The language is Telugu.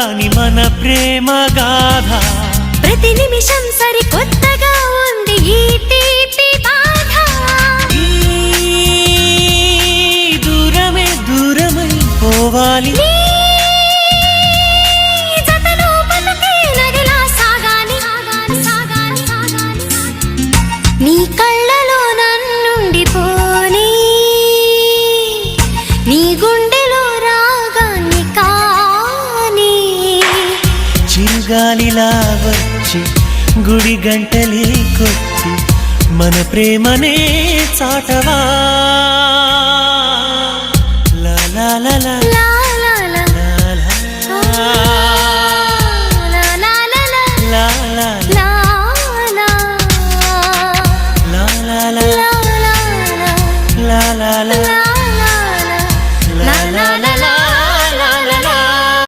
రాని మన ప్రేమ గాథ ప్రతి నిమిషం సరికొత్తగా ఉంది ఈ తీపి బాధ. దూరమే దూరమై పోవాలి జతలో బతుకే నదిలా సాగాలి. నీ కళ్ళలో నన్నుండిపోని నీ గుండెలో రాగాన్ని కాని చిరుగాలిలా వచ్చి గుడి గంటలే కొట్టి మన ప్రేమనే చాటవా. నీ కళ్ళలో నన్నుండిపోని నీ గుండెలో రాగాన్ని కాని చిరుగాలిలా వచ్చి గుడి గంటలే కొట్టి మన ప్రేమనే చాటవా. చిరుగాలిలా వచ్చి గుడి గంటలే కొట్టి మన ప్రేమనే చాటవా.